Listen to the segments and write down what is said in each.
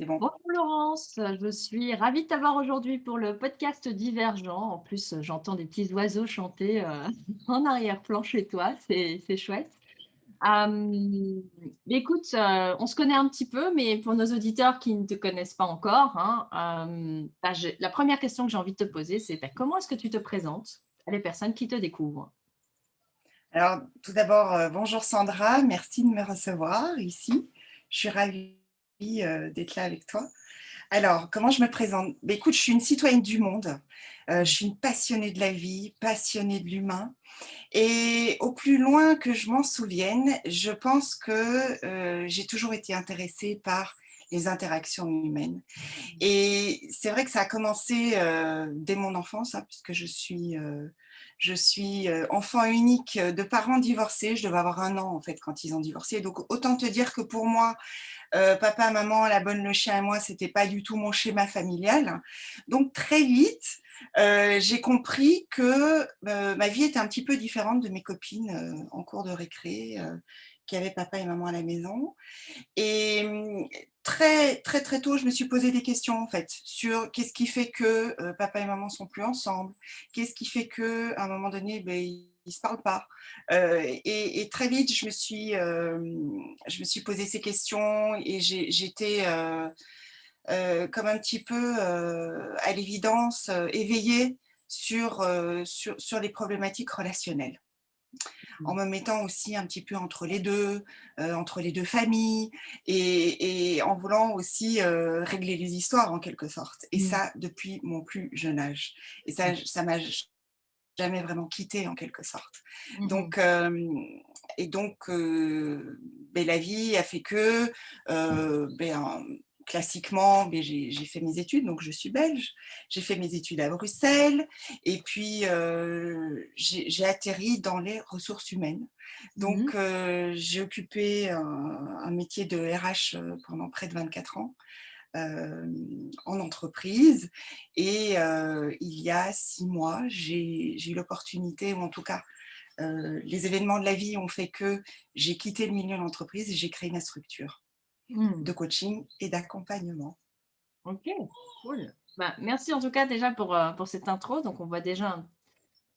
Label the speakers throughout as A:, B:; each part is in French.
A: C'est bon.
B: Bonjour Laurence, je suis ravie de t'avoir aujourd'hui pour le podcast Divergent. En plus, j'entends des petits oiseaux chanter en arrière-plan chez toi, c'est chouette. Écoute, on se connaît un petit peu, mais pour nos auditeurs qui ne te connaissent pas encore, hein, la première question que j'ai envie de te poser, c'est comment est-ce que tu te présentes à les personnes qui te découvrent?
A: Alors, tout d'abord, bonjour Sandra, merci de me recevoir ici. Je suis ravie, d'être là avec toi. Alors, comment je me présente? Beh, écoute, je suis une citoyenne du monde, je suis une passionnée de la vie, passionnée de l'humain et au plus loin que je m'en souvienne, je pense que, j'ai toujours été intéressée par les interactions humaines et c'est vrai que ça a commencé, dès mon enfance, hein, puisque je suis enfant unique de parents divorcés. Je devais avoir 1 an, en fait, quand ils ont divorcé. Donc autant te dire que pour moi, papa, maman, la bonne, le chien et moi, c'était pas du tout mon schéma familial. Donc très vite, j'ai compris que, ma vie était un petit peu différente de mes copines, en cours de récré, qui avaient papa et maman à la maison. Et très, très, très tôt, je me suis posé des questions en fait sur qu'est-ce qui fait que, papa et maman sont plus ensemble? Qu'est-ce qui fait qu'à un moment donné, beh, ils se parlent pas? Et très vite, je me suis posé ces questions et j'étais, comme un petit peu, à l'évidence, éveillée sur les problématiques relationnelles, en me mettant aussi un petit peu entre les 2 familles et en voulant aussi, régler les histoires en quelque sorte et
B: Mmh.
A: ça depuis mon plus jeune âge et ça m'a jamais vraiment quittée en quelque sorte.
B: Mmh.
A: Donc beh, la vie a fait que, classiquement, beh, j'ai fait mes études, donc je suis belge. J'ai fait mes études à Bruxelles et puis, j'ai atterri dans les ressources humaines.
B: Mmh.
A: Donc j'ai occupé un métier de RH, pendant près de 24 ans, en entreprise et il y a 6 mois, j'ai eu l'opportunité ou en tout cas, les événements de la vie ont fait que j'ai quitté le milieu de l'entreprise et j'ai créé ma structure
B: Mmh.
A: de coaching et d'accompagnement.
B: OK, cool. Bah, merci en tout cas déjà pour cette intro. Donc on voit déjà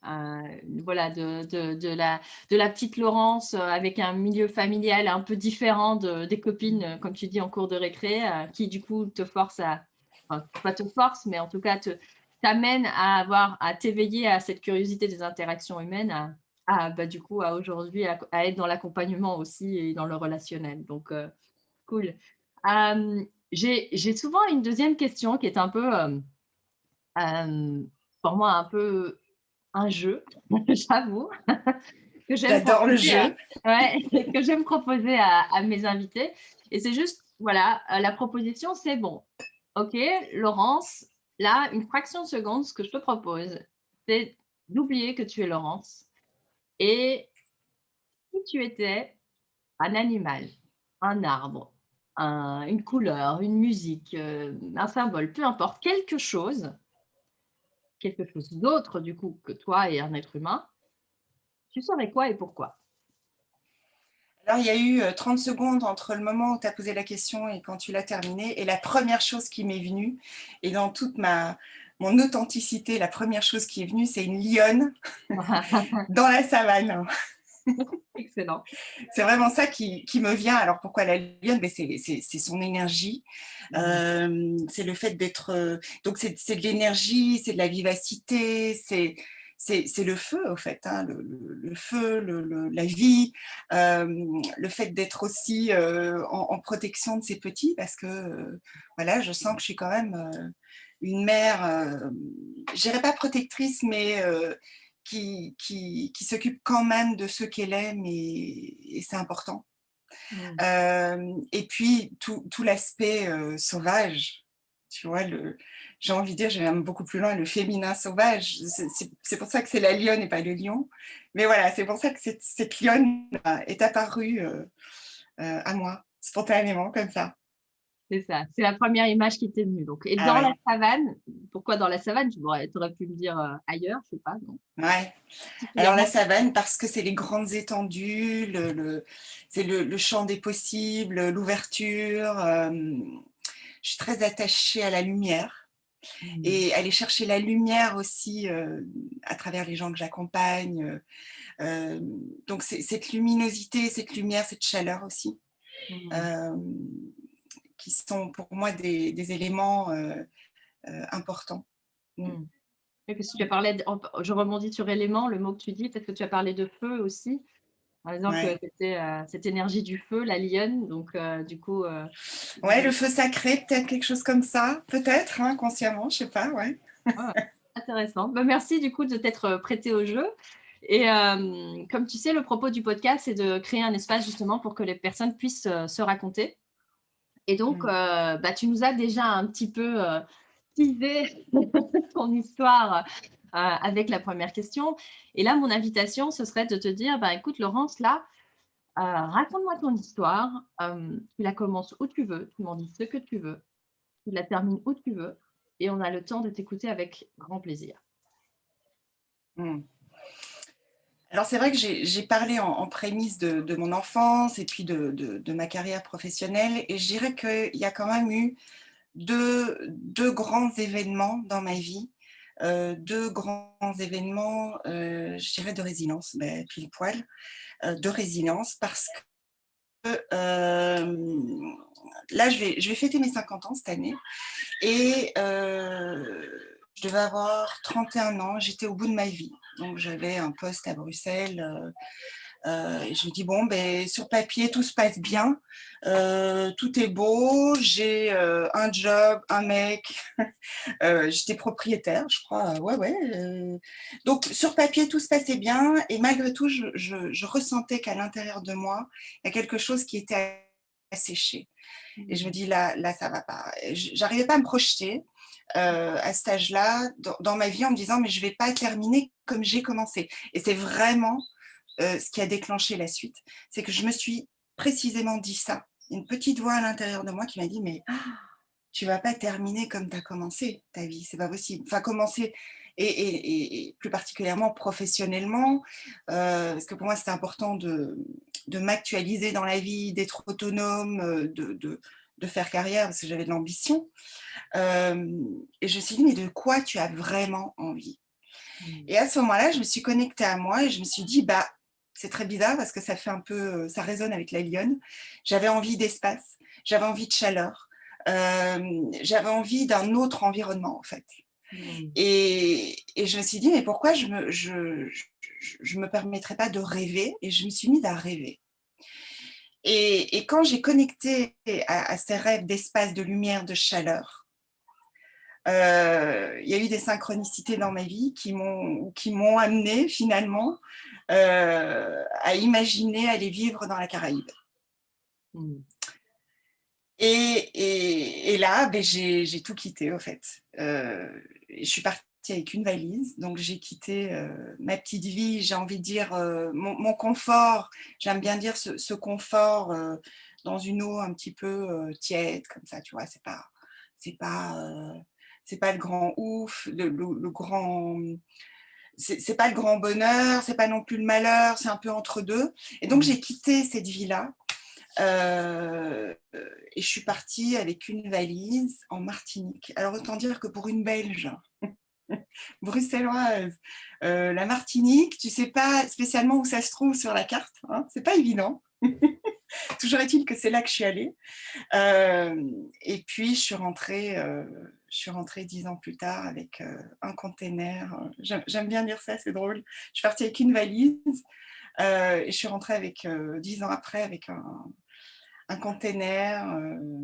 B: voilà de la petite Laurence, avec un milieu familial un peu différent des copines, comme tu dis en cours de récré, qui du coup te force à enfin pas te force, mais en tout cas t'amène à t'éveiller à cette curiosité des interactions humaines, bah, du coup à aujourd'hui à être dans l'accompagnement aussi et dans le relationnel. Donc cool. J'ai souvent une deuxième question qui est un peu, pour moi un peu un jeu, j'avoue, que j'aime
A: J'adore le
B: proposer à
A: jeu.
B: ouais, que j'aime proposer à mes invités et c'est juste, voilà, la proposition, c'est bon, OK, Laurence, là, une fraction de seconde, ce que je te propose, c'est d'oublier que tu es Laurence et si tu étais un animal, un arbre, une couleur, une musique, un symbole, peu importe, quelque chose d'autre du coup que toi et un être humain, tu serais quoi et pourquoi?
A: Alors il y a eu, 30 secondes entre le moment où tu as posé la question et quand tu l'as terminée et la première chose qui m'est venue et dans toute ma mon authenticité, la première chose qui est venue, c'est une lionne dans la savane.
B: Excellent.
A: C'est vraiment ça qui me vient. Alors pourquoi la lionne? Beh, c'est son énergie,
B: Mmh.
A: c'est le fait d'être, donc c'est de l'énergie, c'est de la vivacité, c'est le feu au fait, hein, le feu, la vie, le fait d'être aussi, en protection de ses petits parce que, voilà, je sens que je suis quand même, une mère, je dirais pas protectrice, mais qui s'occupe quand même de ceux qu'elle aime et c'est important.
B: Mmh.
A: Et puis tout l'aspect, sauvage, tu vois? J'ai envie de dire, je vais même beaucoup plus loin, le féminin sauvage. C'est pour ça que c'est la lionne et pas le lion. Mais voilà, c'est pour ça que cette lionne, est apparue, à moi, spontanément comme ça.
B: C'est ça, c'est la première image qui t'est venue donc et
A: Ah
B: dans la
A: ouais,
B: savane, pourquoi dans la savane? Tu aurais pu me dire, ailleurs, je sais pas, non?
A: ouais. Alors la
B: Particulièrement
A: savane parce que c'est les grandes étendues, c'est le champ des possibles, l'ouverture, Je suis très attachée à la lumière
B: Mmh.
A: et aller chercher la lumière aussi à travers les gens que j'accompagne. Donc, cette luminosité, cette lumière, cette chaleur aussi,
B: Mmh.
A: euh, qui sont pour moi des éléments importants. Mm.
B: Mmh. Oui, parce que tu as parlé je rebondis sur élément, le mot que tu dis, peut-être que tu as parlé de feu aussi, en disant que
A: Ouais.
B: c'était, cette énergie du feu, la lionne, donc du coup,
A: Ouais, le feu sacré, peut-être quelque chose comme ça, peut-être, hein, consciemment, je sais pas, ouais.
B: ah, intéressant. Bah, merci du coup de t'être prêté au jeu. Et comme tu sais, le propos du podcast, c'est de créer un espace justement pour que les personnes puissent se raconter. Et donc,
A: Mm.
B: bah, tu nous as déjà un petit peu teasé ton histoire avec la première question. Et là, mon invitation, ce serait de te dire, bah, écoute, Laurence, là, raconte-moi ton histoire. Tu la commences où tu veux, tu m'en dis ce que tu veux, tu la termines où tu veux, et on a le temps de t'écouter avec grand plaisir.
A: Mm. Alors, c'est vrai que j'ai parlé en prémisse de mon enfance et puis de ma carrière professionnelle, et je dirais qu'il y a quand même eu deux grands événements dans ma vie, deux grands événements, je dirais, de résilience, ben, pile poil, de résilience, parce que là, je vais fêter mes 50 ans cette année, et je devais avoir 31 ans, j'étais au bout de ma vie. Donc, j'avais un poste à Bruxelles. Et je me dis, bon, ben, sur papier, tout se passe bien. Tout est beau. J'ai un job, un mec. J'étais propriétaire, je crois. Ouais, ouais. Donc, sur papier, tout se passait bien. Et malgré tout, je ressentais qu'à l'intérieur de moi, il y a quelque chose qui était asséché. Et je me
B: Mmh.
A: dis, là, ça va pas. J'arrivais pas à me projeter à cet âge-là dans ma vie en me disant, mais je vais pas terminer comme j'ai commencé. Et c'est vraiment ce qui a déclenché la suite. C'est que je me suis précisément dit ça. Une petite voix à l'intérieur de moi qui m'a dit, mais tu vas pas terminer comme tu as commencé ta vie, c'est pas possible. Enfin, commencer, et plus particulièrement professionnellement, parce que pour moi, c'était important de m'actualiser dans la vie, d'être autonome, de faire carrière, parce que j'avais de l'ambition. Et je me suis dit, mais de quoi tu as vraiment envie?
B: Mmh.
A: Et à ce moment-là, je me suis connectée à moi et je me suis dit, bah, c'est très bizarre parce que ça fait un peu, ça résonne avec la lionne. J'avais envie d'espace, j'avais envie de chaleur, j'avais envie d'un autre environnement en fait.
B: Mmh.
A: Et je me suis dit, mais pourquoi je me permettrais pas de rêver? Et je me suis mise à rêver. Et quand j'ai connecté à ces rêves d'espace, de lumière, de chaleur, il y a eu des synchronicités dans ma vie qui m'ont amené finalement à imaginer aller vivre dans la Caraïbe.
B: Mmh.
A: Et là, ben, j'ai tout quitté, au fait. Je suis partie avec une valise, donc j'ai quitté ma petite vie, j'ai envie de dire mon confort. J'aime bien dire ce confort dans une eau un petit peu tiède, comme ça, tu vois. C'est pas, c'est pas le grand ouf, le grand. C'est pas le grand bonheur, c'est pas non plus le malheur, c'est un peu entre deux. Et donc
B: Mmh.
A: j'ai quitté cette vie-là. Et je suis partie avec une valise en Martinique. Alors autant dire que pour une Belge bruxelloise, la Martinique, tu sais pas spécialement où ça se trouve sur la carte, hein, c'est pas évident. Toujours est-il que c'est là que je suis allée. Et puis je suis rentrée 10 ans plus tard avec un container. J'aime bien dire ça, c'est drôle. Je suis partie avec une valise et je suis rentrée avec 10 ans après avec un container,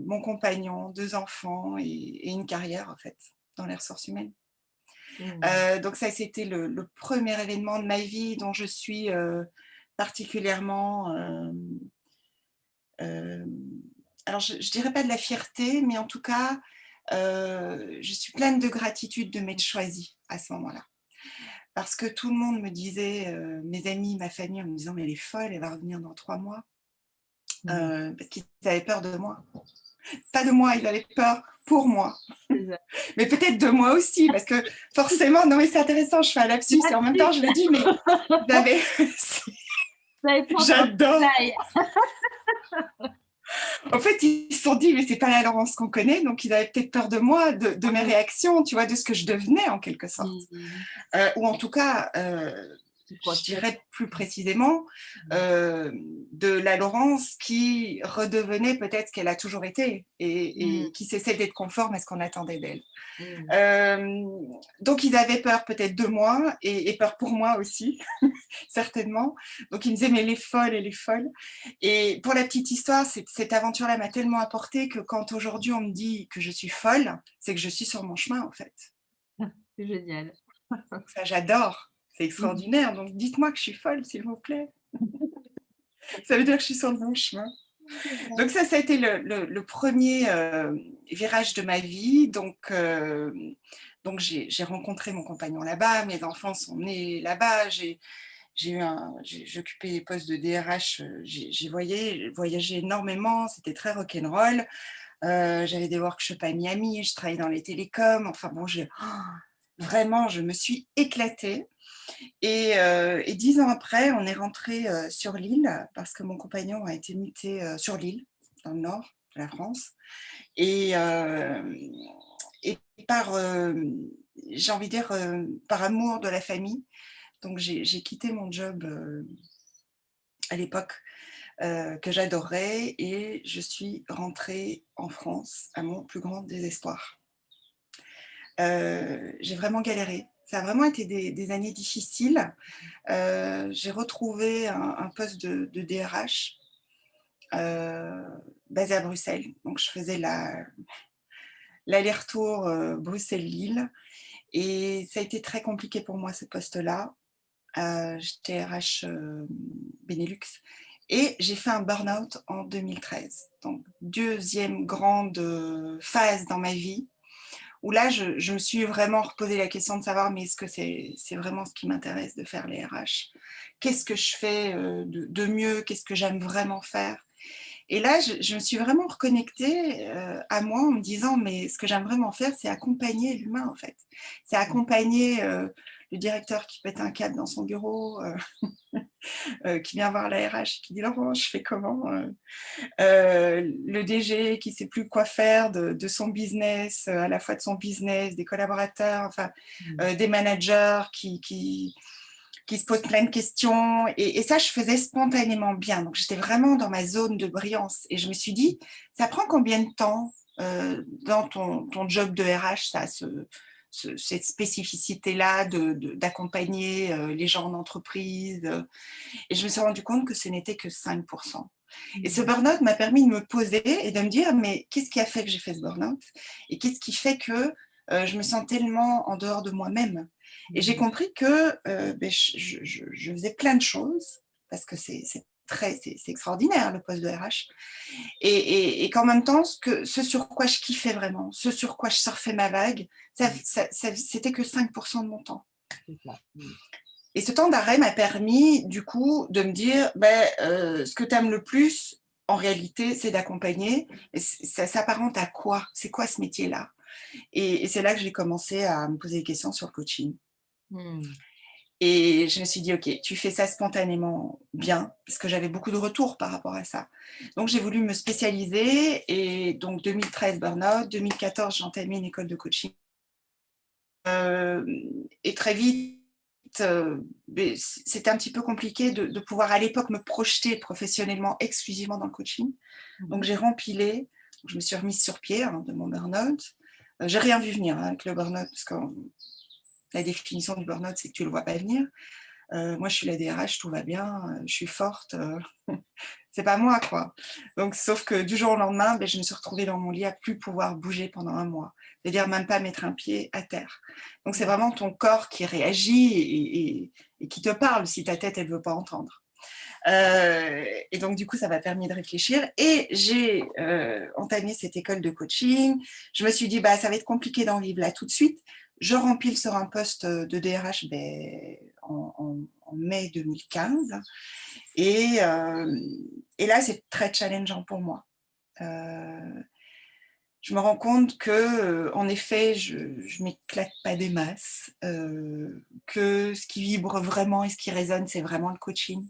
A: mon compagnon, 2 enfants et une carrière en fait dans les ressources humaines.
B: Mmh.
A: Donc ça, c'était le premier événement de ma vie dont je suis particulièrement, euh, alors je ne dirais pas de la fierté, mais en tout cas, je suis pleine de gratitude de m'être choisie à ce moment-là. Parce que tout le monde me disait, mes amis, ma famille, en me disant, mais elle est folle, elle va revenir dans 3 mois,
B: Mmh.
A: parce qu'ils avaient peur de moi. Pas de moi, ils avaient peur pour moi.
B: C'est ça.
A: Mais peut-être de moi aussi, parce que forcément, non mais c'est intéressant, je fais un
B: C'est
A: lapsus
B: pas
A: et en même temps je
B: triste.
A: le dis, mais j'avais,
B: Vous allez prendre un
A: j'adore,
B: détail.
A: En fait, ils se sont dit, mais c'est pas la Laurence qu'on connaît, donc ils avaient peut-être peur de moi, de mes réactions, tu vois, de ce que je devenais en quelque sorte. Ou en tout cas, je dirais plus précisément, de la Laurence qui redevenait peut-être ce qu'elle a toujours été et qui cessait d'être conforme à ce qu'on attendait d'elle. Donc ils avaient peur peut-être de moi et peur pour moi aussi, certainement. Donc ils me disaient, mais les folles et les folles. Et pour la petite histoire, cette aventure-là m'a tellement apporté que quand aujourd'hui on me dit que je suis folle, c'est que je suis sur mon chemin en fait.
B: C'est génial.
A: Ça, j'adore. C'est extraordinaire. Donc dites-moi que je suis folle, s'il vous plaît. Ça veut dire que je suis sur le bon chemin. Donc ça a été le premier virage de ma vie. Donc j'ai rencontré mon compagnon là-bas, mes enfants sont nés là-bas, j'occupais les postes de DRH, j'ai voyagé énormément, c'était très rock'n'roll. J'avais des workshops à Miami, je travaillais dans les télécoms, enfin bon, vraiment, je me suis éclatée. Et 10 ans après, on est rentré sur l'île parce que mon compagnon a été muté sur l'île, dans le nord de la France. Et par, j'ai envie de dire, par amour de la famille, donc j'ai quitté mon job à l'époque que j'adorais et je suis rentrée en France à mon plus grand désespoir. J'ai vraiment galéré. Ça a vraiment été des années difficiles. J'ai retrouvé un poste de DRH basé à Bruxelles. Donc, je faisais l'aller-retour Bruxelles-Lille. Et ça a été très compliqué pour moi, ce poste-là. J'étais RH Benelux. Et j'ai fait un burn-out en 2013. Donc, deuxième grande phase dans ma vie où là, je me suis vraiment reposé la question de savoir, mais est-ce que c'est vraiment ce qui m'intéresse de faire les RH? Qu'est-ce que je fais de mieux? Qu'est-ce que j'aime vraiment faire? Et là, je me suis vraiment reconnectée à moi en me disant, mais ce que j'aime vraiment faire, c'est accompagner l'humain, en fait. C'est accompagner le directeur qui pète un câble dans son bureau, qui vient voir la RH, qui dit, Laurent, je fais comment le DG qui ne sait plus quoi faire de son business, à la fois de son business, des collaborateurs, enfin, des managers qui se posent plein de questions. Et ça, je faisais spontanément bien. Donc, j'étais vraiment dans ma zone de brillance. Et je me suis dit, ça prend combien de temps dans ton job de RH, ça, cette spécificité-là d'accompagner les gens en entreprise. Et je me suis rendu compte que ce n'était que 5%. Et ce burn-out m'a permis de me poser et de me dire, mais qu'est-ce qui a fait que j'ai fait ce burn-out? Et qu'est-ce qui fait que je me sens tellement en dehors de moi-même? Et j'ai compris que je faisais plein de choses, parce que c'est extraordinaire le poste de RH, et qu'en même temps, ce sur quoi je kiffais vraiment, ce sur quoi je surfais ma vague, c'était que 5% de mon temps. Et ce temps d'arrêt m'a permis, du coup, de me dire, ce que tu aimes le plus, en réalité, c'est d'accompagner. Ça s'apparente à quoi? C'est quoi ce métier-là? Et c'est là que j'ai commencé à me poser des questions sur le coaching. Et je me suis dit, OK, tu fais ça spontanément bien, parce que j'avais beaucoup de retours par rapport à ça. Donc, j'ai voulu me spécialiser. Et donc, 2013, burn-out. 2014, j'ai entamé une école de coaching. Et très vite, c'était un petit peu compliqué de pouvoir à l'époque me projeter professionnellement exclusivement dans le coaching. Donc j'ai rempilé, je me suis remise sur pied de mon burn-out. J'ai rien vu venir avec le burn-out, parce que la définition du burn-out, c'est que tu ne le vois pas venir. Moi, je suis la DRH, tout va bien, je suis forte. C'est pas moi, quoi. Donc, sauf que du jour au lendemain, je me suis retrouvée dans mon lit à plus pouvoir bouger pendant un mois. C'est-à-dire même pas mettre un pied à terre. Donc, c'est vraiment ton corps qui réagit et qui te parle si ta tête, elle ne veut pas entendre. Et donc, du coup, ça m'a permis de réfléchir. Et j'ai entamé cette école de coaching. Je me suis dit, ça va être compliqué d'en vivre là tout de suite. Je rempile sur un poste de DRH en mai 2015. Et là, c'est très challengeant pour moi. Je me rends compte que, en effet, je ne m'éclate pas des masses, que ce qui vibre vraiment et ce qui résonne, c'est vraiment le coaching.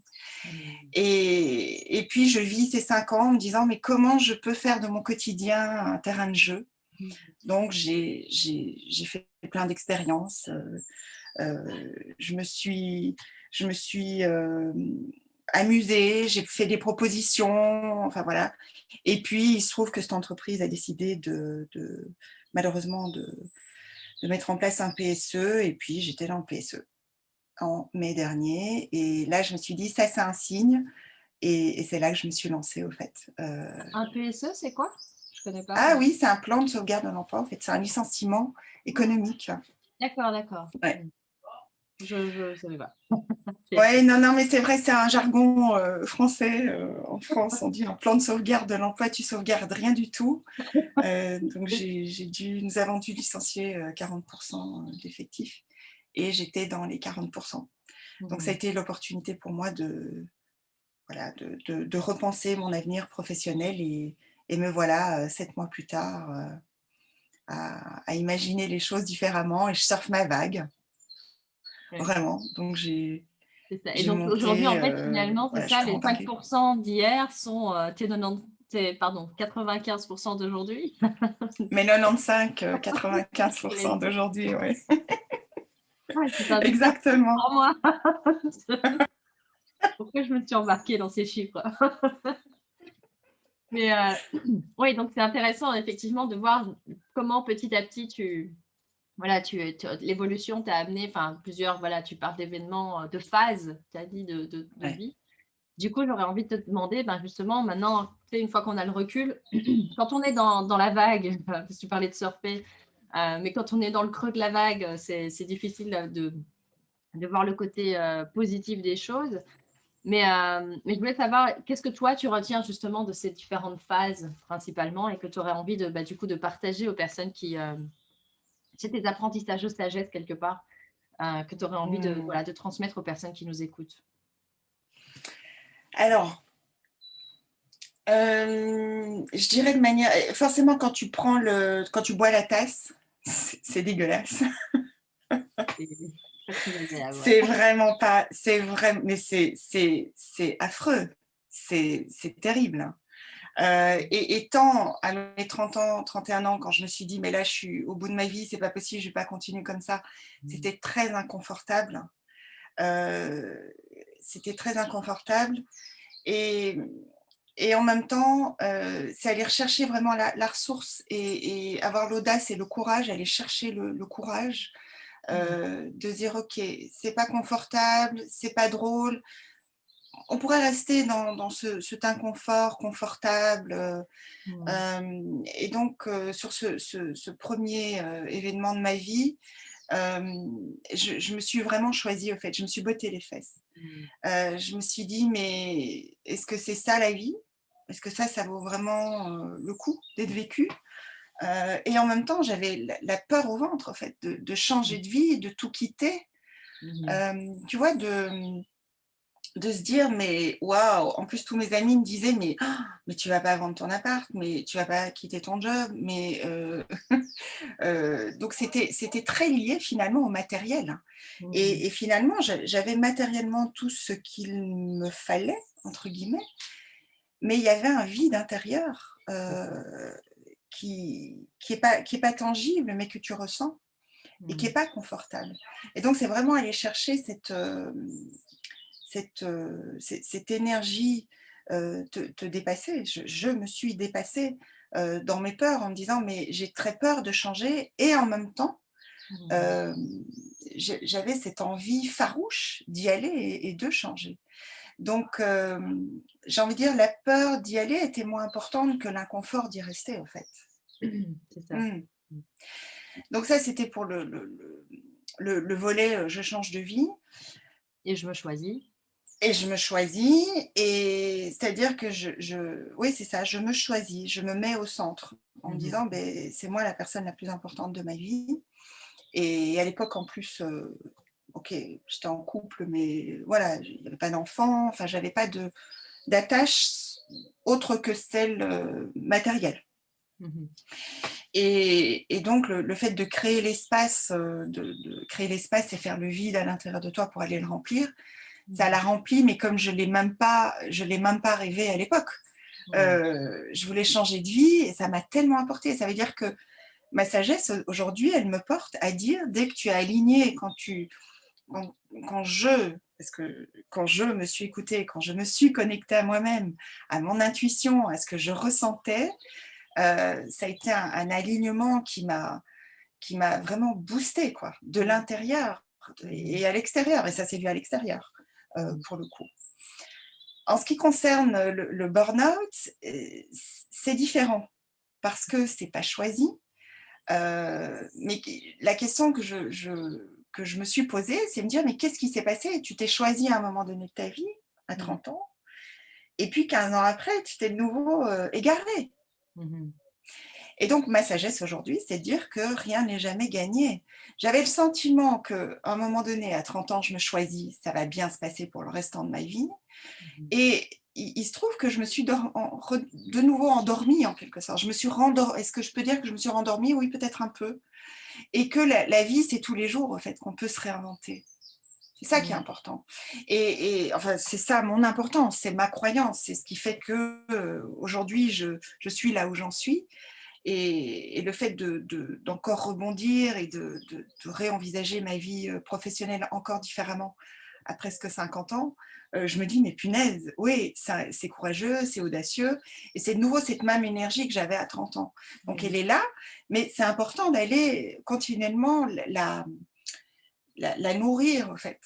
A: Et Et puis, je vis ces 5 ans en me disant, mais comment je peux faire de mon quotidien un terrain de jeu? Donc, j'ai fait plein d'expériences. Je me suis amusée, j'ai fait des propositions, enfin voilà. Et puis, il se trouve que cette entreprise a décidé malheureusement de mettre en place un PSE. Et puis, j'étais dans le PSE en mai dernier. Et là, je me suis dit, ça, c'est un signe. Et c'est là que je me suis lancée, au fait.
B: Un PSE, c'est quoi? Je connais pas.
A: Ah oui, c'est un plan de sauvegarde de l'emploi. En fait, c'est un licenciement économique.
B: D'accord, d'accord.
A: Ouais.
B: Je ne savais pas.
A: Ouais, non, mais c'est vrai, c'est un jargon français. En France, on dit un plan de sauvegarde de l'emploi, tu sauvegardes rien du tout. Donc, nous avons dû licencier 40% d'effectifs et j'étais dans les 40%. Donc, ça a été l'opportunité pour moi de repenser mon avenir professionnel et me voilà 7 mois plus tard à imaginer les choses différemment et je surfe ma vague, vraiment. Donc,
B: c'est ça. Et
A: j'ai
B: donc aujourd'hui,
A: monté,
B: en fait, finalement, c'est
A: je
B: ça,
A: peux
B: les
A: en parler.
B: 5% d'hier sont pardon, 95% d'aujourd'hui.
A: Mais 95, 95% d'aujourd'hui, oui.
B: C'est un exercice
A: Exactement.
B: pour moi. Pourquoi je me suis embarquée dans ces chiffres? Mais oui, donc c'est intéressant effectivement de voir comment petit à petit voilà, l'évolution t'a amené, enfin plusieurs, voilà, tu parles d'événements, de phases, tu as dit de
A: Ouais.
B: vie. Du coup, j'aurais envie de te demander, ben justement, maintenant, tu sais, une fois qu'on a le recul, quand on est dans la vague, parce que tu parlais de surfer, mais quand on est dans le creux de la vague, c'est difficile de voir le côté positif des choses. Mais je voulais savoir, qu'est-ce que toi, tu retiens justement de ces différentes phases principalement et que tu aurais envie de, bah, du coup, de partager aux personnes qui, c'est tes apprentissages de sagesse quelque part, que tu aurais envie de,
A: Hmm.
B: voilà, de transmettre aux personnes qui nous écoutent.
A: Alors, je dirais de manière. Forcément, quand tu bois la tasse, c'est dégueulasse.
B: C'est pas très agréable, ouais.
A: C'est vraiment pas. C'est vrai, mais c'est affreux. C'est terrible. Et tant à mes 30 ans, 31 ans, quand je me suis dit, mais là, je suis au bout de ma vie, c'est pas possible, je vais pas continuer comme ça, c'était très inconfortable. Euh, C'était très inconfortable. Et, et en même temps, c'est aller rechercher vraiment la ressource et avoir l'audace et le courage, aller chercher le courage de dire, OK, c'est pas confortable, c'est pas drôle. On pourrait rester dans cet inconfort confortable. Et donc, sur ce premier événement de ma vie, je me suis vraiment choisie, au fait. Je me suis botté les fesses. Je me suis dit, mais est-ce que c'est ça la vie? Est-ce que ça vaut vraiment le coup d'être vécu? Et en même temps, j'avais la peur au ventre, en fait, de changer de vie, de tout quitter. Tu vois, de se dire, mais waouh, en plus tous mes amis me disaient, mais tu vas pas vendre ton appart, mais tu vas pas quitter ton job, mais donc c'était très lié finalement au matériel. Et finalement, j'avais matériellement tout ce qu'il me fallait, entre guillemets, mais il y avait un vide intérieur qui est pas tangible, mais que tu ressens et qui est pas confortable. Et donc c'est vraiment aller chercher cette énergie te dépasser. Je me suis dépassée dans mes peurs en me disant, mais j'ai très peur de changer et en même temps, euh, j'avais cette envie farouche d'y aller et de changer. Donc, j'ai envie de dire, la peur d'y aller était moins importante que l'inconfort d'y rester, en fait.
B: C'est ça.
A: Mm. Donc ça, c'était pour le volet je change de vie.
B: Et je me choisis.
A: Et je me choisis, et c'est-à-dire que oui, c'est ça, je me choisis, je me mets au centre en me disant, ben, c'est moi la personne la plus importante de ma vie. Et à l'époque, en plus, ok, j'étais en couple, mais voilà, il n'y avait pas d'enfant, enfin, j'avais pas d'attache autre que celle matérielle. Et donc, le fait de créer l'espace, de créer l'espace et faire le vide à l'intérieur de toi pour aller le remplir, Ça la remplit, mais comme je l'ai même pas rêvé à l'époque. Je voulais changer de vie et ça m'a tellement apporté. Ça veut dire que ma sagesse, aujourd'hui, elle me porte à dire, dès que tu es aligné, quand parce que quand je me suis écoutée, quand je me suis connectée à moi-même, à mon intuition, à ce que je ressentais, ça a été un alignement qui m'a vraiment boosté, quoi, de l'intérieur et à l'extérieur. Et ça s'est vu à l'extérieur, pour le coup. En ce qui concerne le burn-out, c'est différent parce que c'est pas choisi. Mais la question que je me suis posée, c'est me dire, mais qu'est-ce qui s'est passé? Tu t'es choisi à un moment donné de ta vie, à 30 ans, et puis 15 ans après, tu t'es de nouveau égaré. Et donc, ma sagesse aujourd'hui, c'est de dire que rien n'est jamais gagné. J'avais le sentiment qu'à un moment donné, à 30 ans, je me choisis, ça va bien se passer pour le restant de ma vie. Et il se trouve que je me suis de nouveau endormie, en quelque sorte. Je me suis rendormie. Est-ce que je peux dire que je me suis rendormie? Oui, peut-être un peu. Et que la vie, c'est tous les jours, en fait, qu'on peut se réinventer. C'est ça qui est important. Et enfin, c'est ça mon importance, c'est ma croyance. C'est ce qui fait que aujourd'hui, je suis là où j'en suis. Et le fait d'encore rebondir et de réenvisager ma vie professionnelle encore différemment à presque 50 ans, je me dis, mais punaise, oui, c'est courageux, c'est audacieux, et c'est de nouveau cette même énergie que j'avais à 30 ans. Donc elle est là, mais c'est important d'aller continuellement la nourrir, en fait,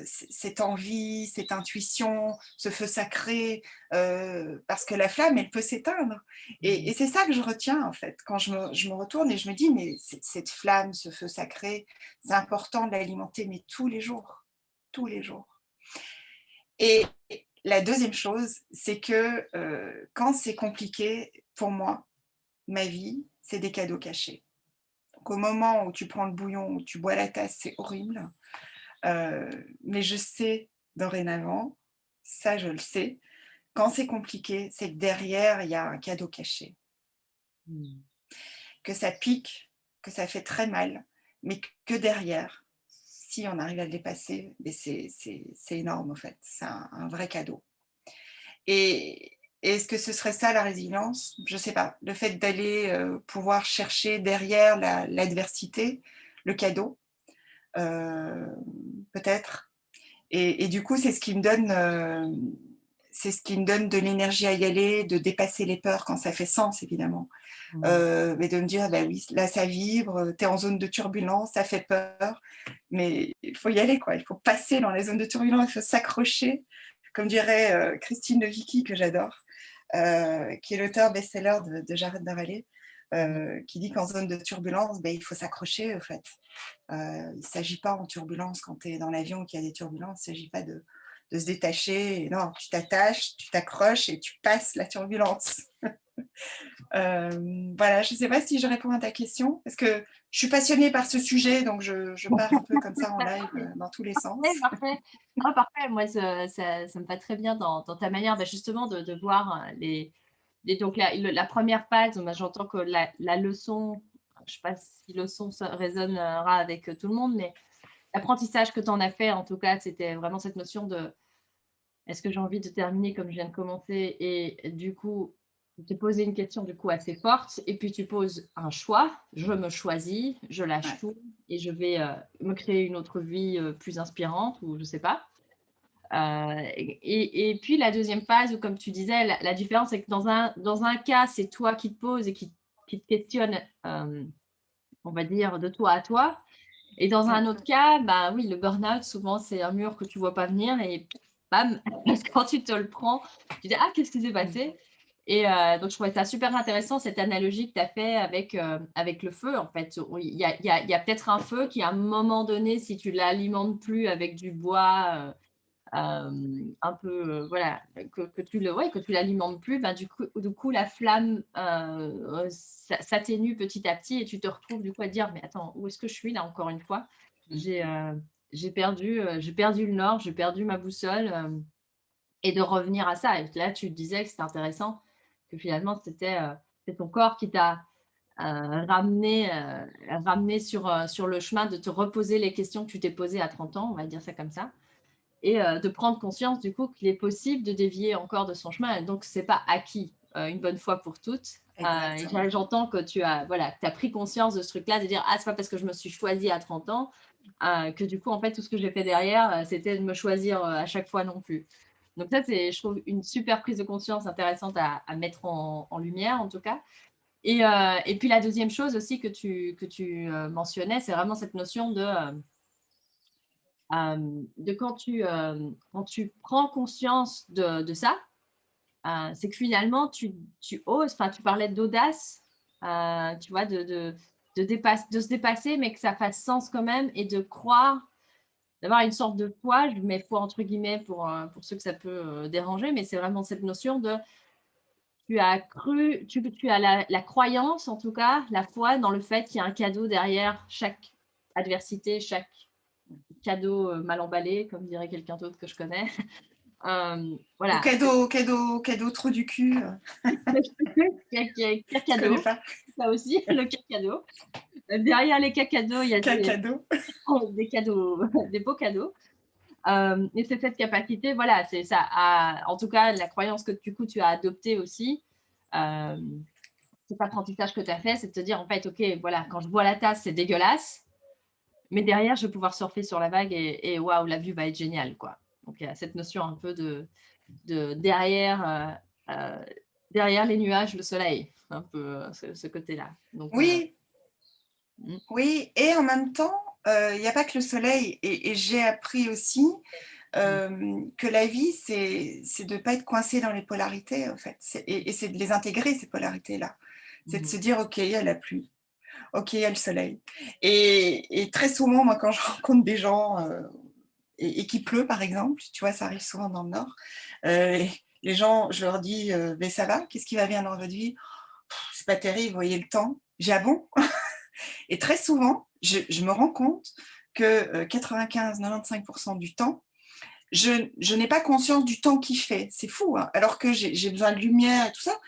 A: cette envie, cette intuition, ce feu sacré, parce que la flamme, elle peut s'éteindre. Et c'est ça que je retiens, en fait, quand je me retourne et je me dis, mais cette flamme, ce feu sacré, c'est important de l'alimenter, mais tous les jours, tous les jours. Et la deuxième chose, c'est que quand c'est compliqué, pour moi, ma vie, c'est des cadeaux cachés. Donc au moment où tu prends le bouillon, où tu bois la tasse, c'est horrible. Mais je sais dorénavant, ça je le sais, quand c'est compliqué, c'est que derrière, il y a un cadeau caché. Que ça pique, que ça fait très mal, mais que derrière, si on arrive à le dépasser, c'est énorme en fait, c'est un vrai cadeau. Et est-ce que ce serait ça la résilience? Je ne sais pas. Le fait d'aller pouvoir chercher derrière l'adversité, le cadeau, peut-être. Et du coup, c'est ce qui me donne, de l'énergie à y aller, de dépasser les peurs quand ça fait sens, évidemment. Mais de me dire, bah oui, là, ça vibre, tu es en zone de turbulence, ça fait peur, mais il faut y aller, quoi. Il faut passer dans la zone de turbulence, il faut s'accrocher, comme dirait Christine Levicky, que j'adore, qui est l'auteur best-seller de J'arrête d'avaler, qui dit qu'en zone de turbulence, il faut s'accrocher, en fait. Il ne s'agit pas en turbulence, quand tu es dans l'avion qu'il y a des turbulences, il ne s'agit pas de se détacher. Non, tu t'attaches, tu t'accroches et tu passes la turbulence. Voilà, je ne sais pas si je réponds à ta question, parce que je suis passionnée par ce sujet, donc je pars un peu comme ça en live dans tous les sens.
B: Parfait. Ah, parfait. Moi, ça me va très bien dans ta manière, justement, de voir donc la première phase, j'entends que la leçon, je ne sais pas si leçon ça résonnera avec tout le monde, mais l'apprentissage que tu en as fait, en tout cas, c'était vraiment cette notion de: «Est-ce que j'ai envie de terminer comme je viens de commencer?» Et du coup, tu t'es posé une question, du coup, assez forte, et puis tu poses un choix. Je me choisis, je lâche
A: Ouais.
B: tout et je vais, me créer une autre vie, plus inspirante, ou je sais pas. Et puis la deuxième phase où, comme tu disais, la différence, c'est que dans un cas, c'est toi qui te poses et qui te questionne, on va dire, de toi à toi. Et dans un autre cas, bah oui, le burn-out, souvent, c'est un mur que tu vois pas venir et bam, quand tu te le prends, tu dis: «Ah, qu'est-ce qui s'est passé?» Et donc je trouvais ça super intéressant, cette analogie que tu as fait avec le feu, en fait. Oui, il y a peut-être un feu qui, à un moment donné, si tu l'alimentes plus avec du bois, un peu, voilà, que tu l'alimentes plus, ben, du coup la flamme, s'atténue petit à petit, et tu te retrouves du coup à te dire: «Mais attends, où est-ce que je suis là, encore une fois? J'ai, j'ai perdu le nord, j'ai perdu ma boussole», et de revenir à ça. Et là, tu disais que c'était intéressant, que finalement c'est ton corps qui t'a, ramené sur le chemin, de te reposer les questions que tu t'es posées à 30 ans, on va dire ça comme ça. et de prendre conscience du coup qu'il est possible de dévier encore de son chemin. Donc, c'est pas acquis une bonne fois pour toutes. Et
A: Exactement.
B: j'entends que tu as, voilà, tu as pris conscience de ce truc-là, de dire, ah, c'est pas parce que je me suis choisie à 30 ans que du coup, en fait, tout ce que j'ai fait derrière, c'était de me choisir à chaque fois non plus. Donc ça, c'est, je trouve, une super prise de conscience intéressante à mettre en lumière, en tout cas. Et puis la deuxième chose aussi que tu mentionnais, c'est vraiment cette notion de quand tu prends conscience de ça, c'est que finalement, tu oses, enfin, tu parlais d'audace, tu vois, de se dépasser, mais que ça fasse sens quand même et de croire, d'avoir une sorte de foi, je mets foi entre guillemets pour ceux que ça peut déranger, mais c'est vraiment cette notion de tu as cru, tu as la croyance, en tout cas, la foi dans le fait qu'il y a un cadeau derrière chaque adversité, chaque cadeau mal emballé, comme dirait quelqu'un d'autre que je connais.
A: Ou
B: Voilà,
A: cadeau trop du cul. Je connais
B: cacado,
A: pas.
B: ça aussi, le cacado. Derrière les cacados, il y a
A: Cadeau.
B: des cadeaux, des beaux cadeaux. Et c'est cette capacité, voilà, c'est ça. En tout cas, la croyance que du coup tu as adoptée aussi, euh, cet apprentissage que tu as fait, c'est de te dire en fait, ok, voilà, quand je bois la tasse, c'est dégueulasse, mais derrière, je vais pouvoir surfer sur la vague et waouh, la vue va être géniale, quoi. Donc il y a cette notion un peu de derrière les nuages, le soleil, un peu ce côté-là. Donc,
A: Oui,
B: mm,
A: oui. Et en même temps, il n'y a pas que le soleil. Et j'ai appris aussi
B: mm,
A: que la vie, c'est de ne pas être coincé dans les polarités, en fait. Et c'est de les intégrer, ces polarités-là. C'est de
B: mm,
A: se dire, OK, il y a la pluie. OK, il y a le soleil. Et très souvent, moi, quand je rencontre des gens et qu'il pleut, par exemple, tu vois, ça arrive souvent dans le Nord, les gens, je leur dis, mais ça va? Qu'est-ce qui va bien dans votre vie? C'est pas terrible, vous voyez le temps. J'ai ah bon? Et très souvent, je me rends compte que 95-95% du temps, je n'ai pas conscience du temps qu'il fait. C'est fou, hein, alors que j'ai besoin de lumière et tout ça.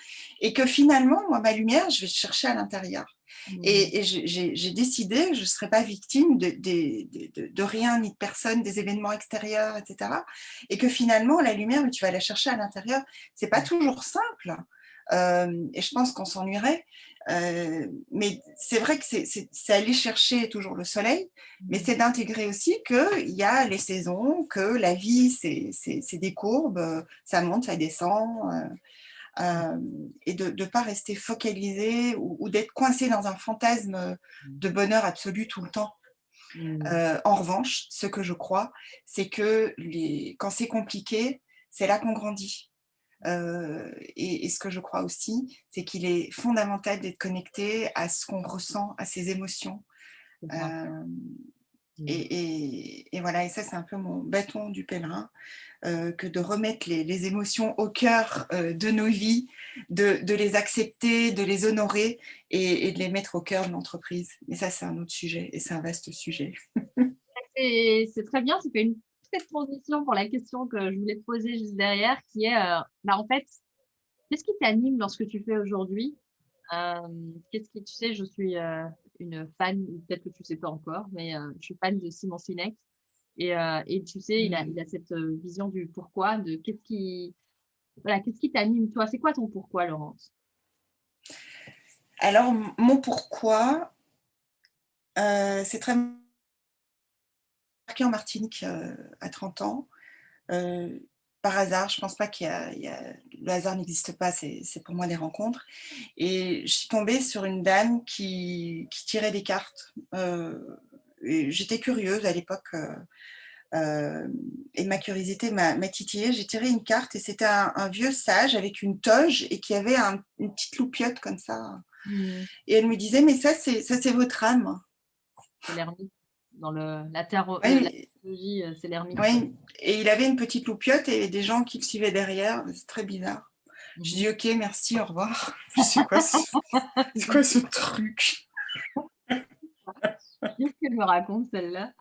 A: Et que finalement, moi, ma lumière, je vais chercher à l'intérieur.
B: mm,
A: Et j'ai décidé que je ne serais pas victime de rien ni de personne, des événements extérieurs, etc. Et que finalement, la lumière, tu vas la chercher à l'intérieur. C'est pas
B: mm,
A: toujours simple. Et je pense qu'on s'ennuierait. Mais c'est vrai que c'est aller chercher toujours le soleil, mais
B: mm,
A: c'est d'intégrer aussi qu'il y a les saisons, que la vie, c'est des courbes, ça monte, ça descend, et de ne pas rester focalisé ou d'être coincé dans un fantasme de bonheur absolu tout le temps.
B: mm,
A: En revanche, ce que je crois, c'est que quand c'est compliqué, c'est là qu'on grandit. Et ce que je crois aussi, c'est qu'il est fondamental d'être connecté à ce qu'on ressent, à ses émotions.
B: c'est ça.
A: Euh,
B: Mm.
A: et voilà, et ça c'est un peu mon bâton du pèlerin, que de remettre les émotions au cœur de nos vies, de les accepter, de les honorer et de les mettre au cœur de l'entreprise. Mais ça c'est un autre sujet et c'est un vaste sujet.
B: C'est très bien, c'est fait une petite transition pour la question que je voulais te poser juste derrière, qui est, bah, en fait, qu'est-ce qui t'anime dans ce que tu fais aujourd'hui? Qu'est-ce qui, tu sais, je suis une fan, ou peut-être que tu sais pas encore, mais je suis fan de Simon Sinek. Et tu sais, il a cette vision du pourquoi, de voilà, qu'est-ce qui t'anime, toi? C'est quoi ton pourquoi, Laurence?
A: Alors mon pourquoi, c'est très marqué en Martinique à 30 ans. Euh, Par hasard, je pense pas le hasard n'existe pas, c'est pour moi des rencontres. Et je suis tombée sur une dame qui tirait des cartes. Et j'étais curieuse à l'époque, et ma curiosité m'a titillée. J'ai tiré une carte et c'était un vieux sage avec une toge et qui avait une petite loupiote comme ça.
B: Hmm,
A: Et elle me disait, mais ça c'est votre âme.
B: c'est l'ermite. Dans la
A: Oui,
B: mythologie, c'est l'ermite.
A: oui. Et il avait une petite loupiote et des gens qui le suivaient derrière. C'est très bizarre. Je
B: Mhm.
A: dis ok, merci, au revoir. C'est quoi ce truc?
B: Qu'est-ce qu'elle me raconte, celle-là?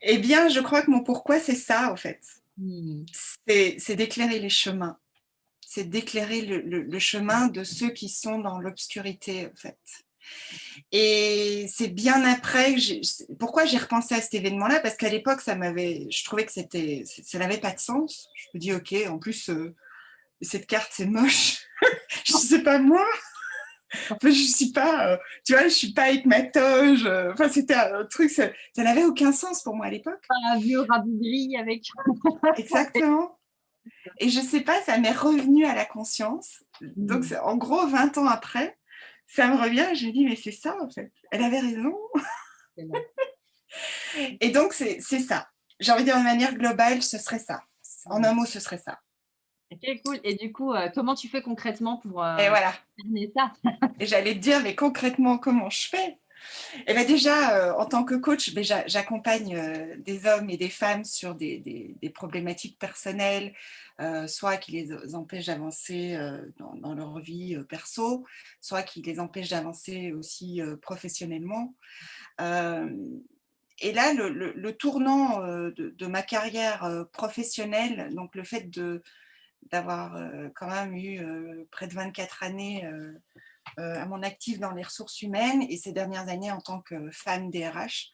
A: Eh bien, je crois que mon pourquoi, c'est ça, en fait.
B: Hmm,
A: C'est d'éclairer les chemins. C'est d'éclairer le chemin de ceux qui sont dans l'obscurité, en fait. Et c'est bien après que pourquoi j'ai repensé à cet événement-là, parce qu'à l'époque, je trouvais que ça n'avait pas de sens. Je me dis, ok, en plus, cette carte, c'est moche. Je sais pas moi. Enfin, je suis pas, tu vois, je suis pas avec ma toge. Enfin, c'était un truc, ça n'avait aucun sens pour moi à l'époque.
B: Un vieux rabougri avec.
A: Exactement. Et je sais pas, ça m'est revenu à la conscience. Donc, en gros, 20 ans après, ça me revient et je me dis, mais c'est ça, en fait. Elle avait raison. Et donc, c'est ça. J'ai envie de dire de manière globale, ce serait ça. En un mot, ce serait ça.
B: Ok, cool. Et du coup, comment tu fais concrètement pour
A: Et voilà.
B: terminer ça?
A: Et j'allais te dire, mais concrètement, comment je fais? Et bien déjà, en tant que coach, j'accompagne des hommes et des femmes sur des problématiques personnelles, soit qui les empêchent d'avancer dans leur vie perso, soit qui les empêchent d'avancer aussi professionnellement. Et là, le tournant de ma carrière professionnelle, donc le fait d'avoir quand même eu près de 24 années à mon actif dans les ressources humaines et ces dernières années en tant que femme DRH,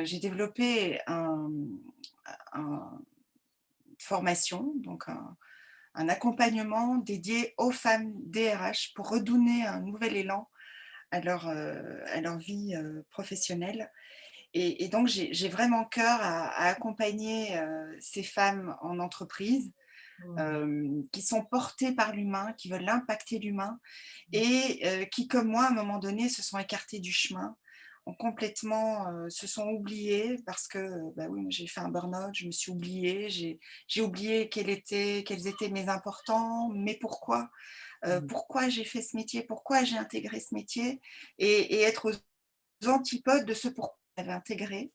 A: j'ai développé une formation, donc un accompagnement dédié aux femmes DRH pour redonner un nouvel élan à leur vie professionnelle. Et donc, j'ai vraiment cœur à accompagner ces femmes en entreprise qui sont portées par l'humain, qui veulent impacter l'humain et qui, comme moi, à un moment donné, se sont écartées du chemin, ont complètement se sont oubliées parce que, bah oui, moi, j'ai fait un burn-out, je me suis oubliée, j'ai oublié quels étaient mes importants, mais pourquoi j'ai fait ce métier, pourquoi j'ai intégré ce métier et être aux antipodes de ce pourquoi j'avais intégré.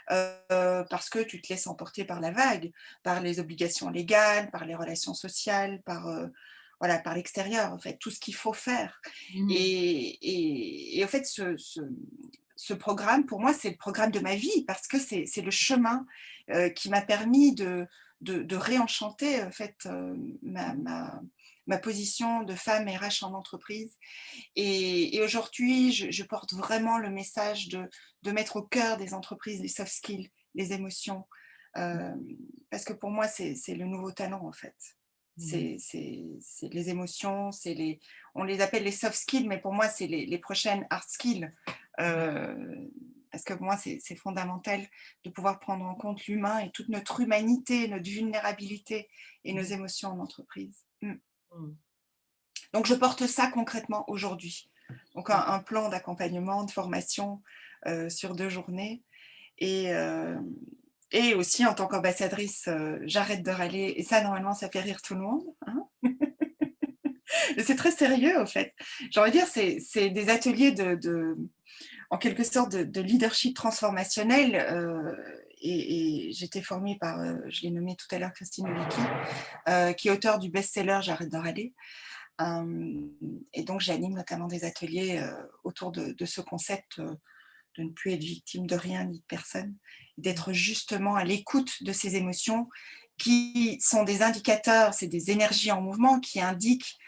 A: Parce que tu te laisses emporter par la vague, par les obligations légales, par les relations sociales, voilà, par l'extérieur, en fait, tout ce qu'il faut faire. Et en fait, ce programme, pour moi, c'est le programme de ma vie, parce que c'est le chemin qui m'a permis de réenchanter en fait, ma position de femme RH en entreprise. Et aujourd'hui, je porte vraiment le message de mettre au cœur des entreprises les soft skills, les émotions, parce que pour moi, c'est le nouveau talent, en fait. C'est les émotions, on les appelle les soft skills, mais pour moi, c'est les prochaines hard skills. Parce que pour moi, c'est fondamental de pouvoir prendre en compte l'humain et toute notre humanité, notre vulnérabilité et nos émotions en entreprise. Donc, je porte ça concrètement aujourd'hui. Donc, un plan d'accompagnement, de formation sur 2 journées. Et aussi, en tant qu'ambassadrice, j'arrête de râler. Et ça, normalement, ça fait rire tout le monde. Hein. C'est très sérieux, en fait. J'ai envie de dire, c'est des ateliers en quelque sorte, de leadership transformationnel. Et j'étais formée par, je l'ai nommé tout à l'heure, Christine Nowitzki, qui est auteure du best-seller J'arrête de râler. Et donc, j'anime notamment des ateliers autour de ce concept de ne plus être victime de rien ni de personne, d'être justement à l'écoute de ces émotions qui sont des indicateurs, c'est des énergies en mouvement qui indiquent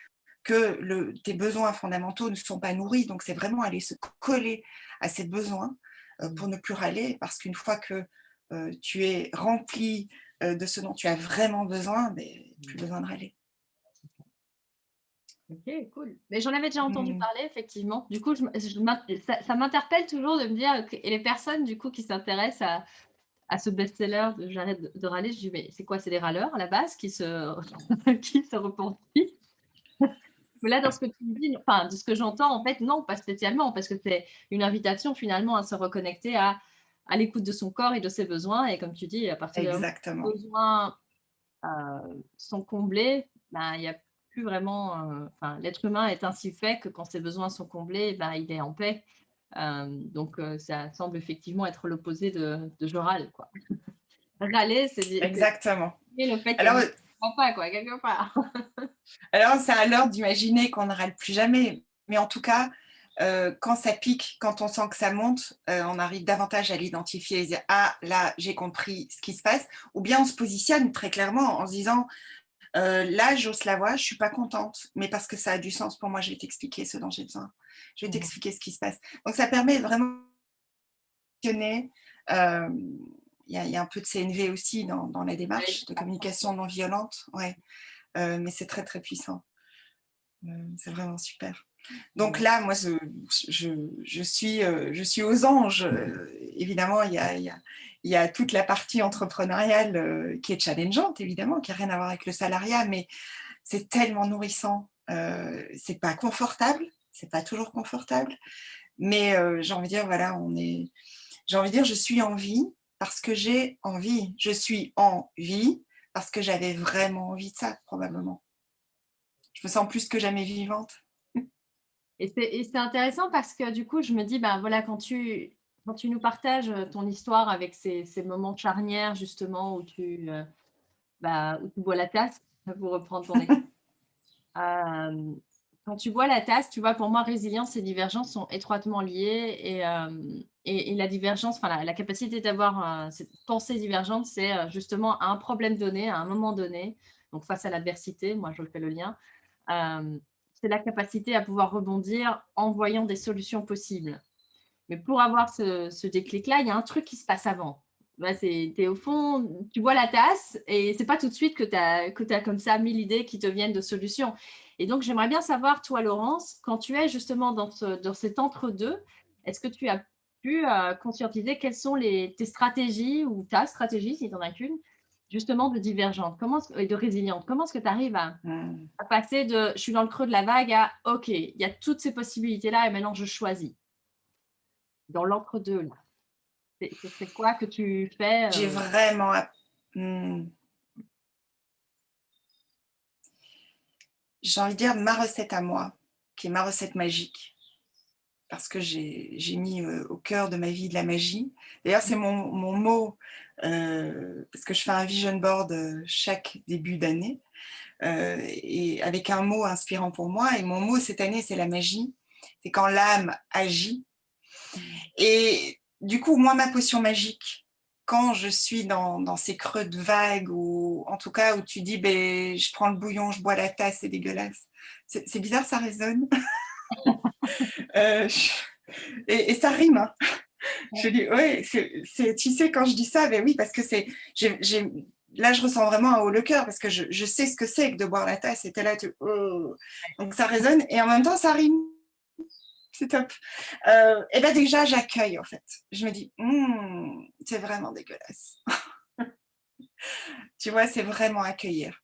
A: que tes besoins fondamentaux ne sont pas nourris. Donc, c'est vraiment aller se coller à ces besoins pour ne plus râler, parce qu'une fois que tu es rempli de ce dont tu as vraiment besoin, plus besoin de râler.
B: Ok, cool. Mais j'en avais déjà entendu parler, effectivement. Du coup, ça m'interpelle toujours de me dire, et les personnes, du coup, qui s'intéressent à ce best-seller de J'arrête de râler, je dis, mais c'est quoi? C'est des râleurs, à la base, qui se qui se repentent. Mais là, dans ce que tu me dis, enfin, de ce que j'entends, en fait, non, pas spécialement, parce que c'est une invitation, finalement, à se reconnecter à l'écoute de son corps et de ses besoins. Et comme tu dis, à partir du moment où
A: Exactement.
B: les besoins sont comblés, il y a plus vraiment, enfin, l'être humain est ainsi fait que quand ses besoins sont comblés, il est en paix. Donc, ça semble effectivement être l'opposé de je râle, quoi. Râler, c'est
A: Exactement.
B: le fait qu'il
A: Alors,
B: ne comprend pas, quoi, quelque part.
A: alors c'est à l'heure d'imaginer qu'on ne râle plus jamais. Mais en tout cas, quand ça pique, quand on sent que ça monte, on arrive davantage à l'identifier et dire « Ah, là, j'ai compris ce qui se passe ». Ou bien on se positionne très clairement en se disant Là, j'ose la voix, je ne suis pas contente, mais parce que ça a du sens pour moi, je vais t'expliquer ce dont j'ai besoin. Je vais t'expliquer ce qui se passe. Donc, ça permet vraiment de il y a un peu de CNV aussi dans la démarche de communication non violente, ouais. Mais c'est très, très puissant. C'est vraiment super. Donc là, moi, je suis aux anges. Évidemment, il y a toute la partie entrepreneuriale qui est challengeante, évidemment, qui n'a rien à voir avec le salariat, mais c'est tellement nourrissant. C'est pas confortable, c'est pas toujours confortable, mais j'ai envie de dire, voilà, j'ai envie de dire, je suis en vie parce que j'ai envie. Je suis en vie parce que j'avais vraiment envie de ça, probablement. Je me sens plus que jamais vivante.
B: Et c'est intéressant parce que du coup, je me dis, ben voilà, quand tu nous partages ton histoire avec ces moments charnières, justement, où tu bois la tasse, pour reprendre ton exemple. Quand tu bois la tasse, tu vois, pour moi, résilience et divergence sont étroitement liées et la divergence, enfin, la capacité d'avoir cette pensée divergente, c'est justement à un problème donné, à un moment donné, donc face à l'adversité, moi, je fais le lien, c'est la capacité à pouvoir rebondir en voyant des solutions possibles. Mais pour avoir ce déclic-là, il y a un truc qui se passe avant. Bah, t'es au fond, tu bois la tasse et c'est pas tout de suite que tu as comme ça 1000 idées qui te viennent de solutions. Et donc, j'aimerais bien savoir, toi, Laurence, quand tu es justement dans cet entre-deux, est-ce que tu as pu conscientiser quelles sont tes stratégies ou ta stratégie, si tu en as qu'une, justement de divergente et de résiliente? Comment est-ce que tu arrives à passer de je suis dans le creux de la vague à OK, il y a toutes ces possibilités-là et maintenant je choisis? Dans l'entre-deux, là. C'est quoi que tu fais
A: J'ai vraiment... J'ai envie de dire ma recette à moi, qui est ma recette magique, parce que j'ai mis au cœur de ma vie de la magie. D'ailleurs, c'est mon mot, parce que je fais un vision board chaque début d'année, et avec un mot inspirant pour moi. Et mon mot cette année, c'est la magie. C'est quand l'âme agit. Et du coup, moi, ma potion magique, quand je suis dans ces creux de vague, ou en tout cas où tu dis, ben, je prends le bouillon, je bois la tasse, c'est dégueulasse. C'est bizarre, ça résonne. Euh, et ça rime. Hein. Je dis, ouais, tu sais, quand je dis ça, ben oui, parce que là, je ressens vraiment un haut le cœur, parce que je sais ce que c'est que de boire la tasse. Et t'es là, oh. Donc ça résonne, et en même temps, ça rime. C'est top. Et ben déjà, j'accueille, en fait. Je me dis, c'est vraiment dégueulasse. Tu vois, c'est vraiment accueillir.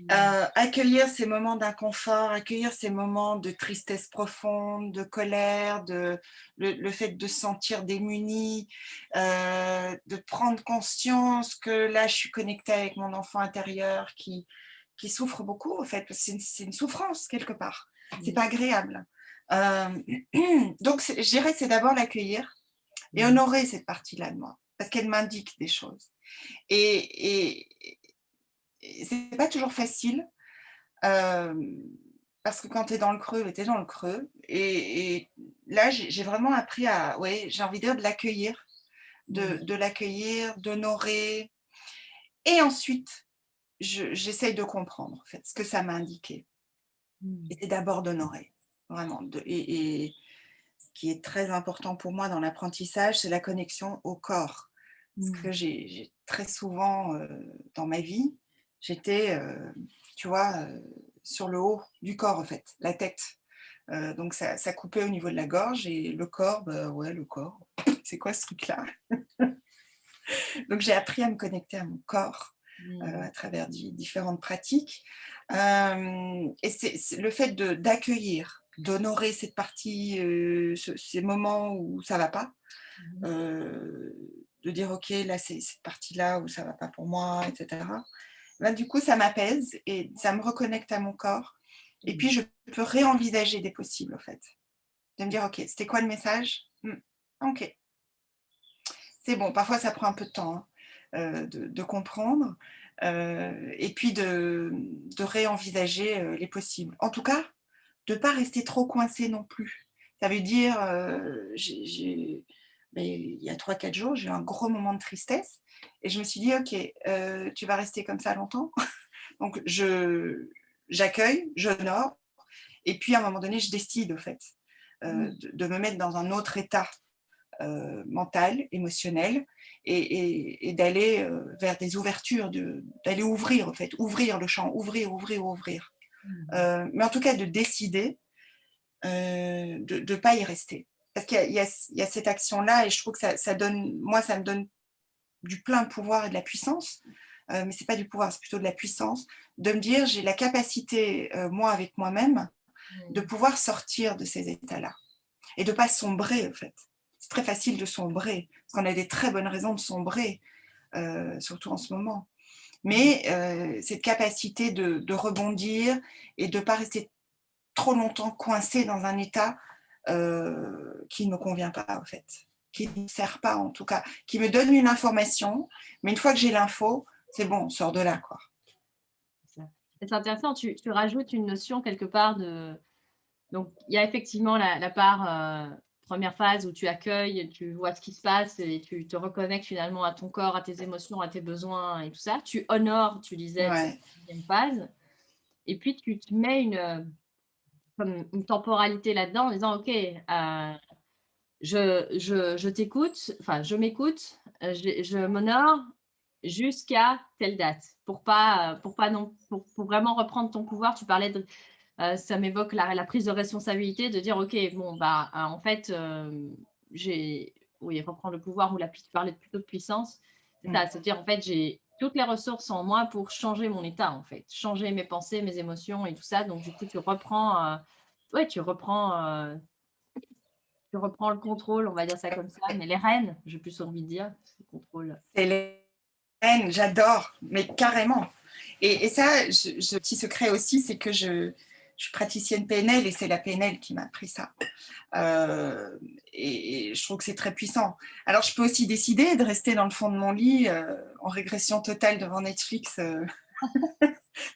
A: Accueillir ces moments d'inconfort, accueillir ces moments de tristesse profonde, de colère, le fait de se sentir démuni, de prendre conscience que là, je suis connectée avec mon enfant intérieur qui souffre beaucoup, en fait, parce que c'est une souffrance quelque part. C'est pas agréable. Donc, je dirais que c'est d'abord l'accueillir et honorer cette partie-là de moi, parce qu'elle m'indique des choses. Et c'est pas toujours facile, parce que quand tu es dans le creux, tu es dans le creux. Et là, j'ai vraiment appris à, ouais, j'ai envie de dire de l'accueillir, de l'accueillir, d'honorer. Et ensuite, j'essaye de comprendre, en fait, ce que ça m'a indiqué. Et c'est d'abord d'honorer, vraiment. Et ce qui est très important pour moi dans l'apprentissage, c'est la connexion au corps. Parce que j'ai très souvent, dans ma vie, j'étais, tu vois, sur le haut du corps, en fait, la tête. Donc ça coupait au niveau de la gorge et le corps, bah ouais, le corps, c'est quoi ce truc-là? Donc j'ai appris à me connecter à mon corps à travers différentes pratiques. Et c'est le fait d'accueillir, d'honorer cette partie, ces moments où ça va pas, de dire ok, là c'est cette partie-là où ça va pas pour moi, etc. Là, du coup, ça m'apaise et ça me reconnecte à mon corps. Et puis, je peux réenvisager des possibles, en fait. De me dire, OK, c'était quoi le message? OK. C'est bon, parfois, ça prend un peu de temps de comprendre. Et puis, de réenvisager les possibles. En tout cas, de ne pas rester trop coincé non plus. Ça veut dire, il y a 3-4 jours, j'ai eu un gros moment de tristesse. Et je me suis dit, OK, tu vas rester comme ça longtemps? Donc, j'accueille, j'honore, et puis à un moment donné, je décide, au fait, de me mettre dans un autre état mental, émotionnel, et d'aller vers des ouvertures, d'aller ouvrir, en fait, ouvrir le champ, ouvrir. Mais en tout cas, de décider de ne pas y rester. Parce qu'il y a cette action-là, et je trouve que ça donne, moi, ça me donne du plein pouvoir et de la puissance, mais ce n'est pas du pouvoir, c'est plutôt de la puissance, de me dire, j'ai la capacité, moi, avec moi-même, de pouvoir sortir de ces états-là et de ne pas sombrer, en fait. C'est très facile de sombrer, parce qu'on a des très bonnes raisons de sombrer, surtout en ce moment. Mais cette capacité de rebondir et de ne pas rester trop longtemps coincé dans un état qui ne me convient pas, en fait, qui ne me sert pas, en tout cas, qui me donne une information, mais une fois que j'ai l'info, c'est bon, on sort de là, quoi.
B: C'est intéressant, tu rajoutes une notion quelque part de… Donc, il y a effectivement la part, première phase où tu accueilles, tu vois ce qui se passe et tu te reconnectes finalement à ton corps, à tes émotions, à tes besoins et tout ça. Tu honores, tu disais, cette
A: Ouais.
B: deuxième phase. Et puis, tu te mets comme une temporalité là-dedans en disant, OK, je t'écoute, enfin, je m'écoute, je m'honore jusqu'à telle date pour pas non, pour vraiment reprendre ton pouvoir. Tu parlais de… ça m'évoque la prise de responsabilité, de dire: «OK, bon, bah, en fait, j'ai…» oui, reprendre le pouvoir ou tu parlais plutôt de puissance. C'est
A: Mm.
B: ça, c'est dire, en fait, j'ai toutes les ressources en moi pour changer mon état, en fait, changer mes pensées, mes émotions et tout ça. Donc du coup, ouais, tu reprends le contrôle, on va dire ça comme ça, mais les rênes, j'ai plus envie de dire, parce que le contrôle…
A: C'est les j'adore, mais carrément. Et ça, petit secret aussi, c'est que je suis praticienne PNL, et c'est la PNL qui m'a appris ça. Et je trouve que c'est très puissant. Alors, je peux aussi décider de rester dans le fond de mon lit en régression totale devant Netflix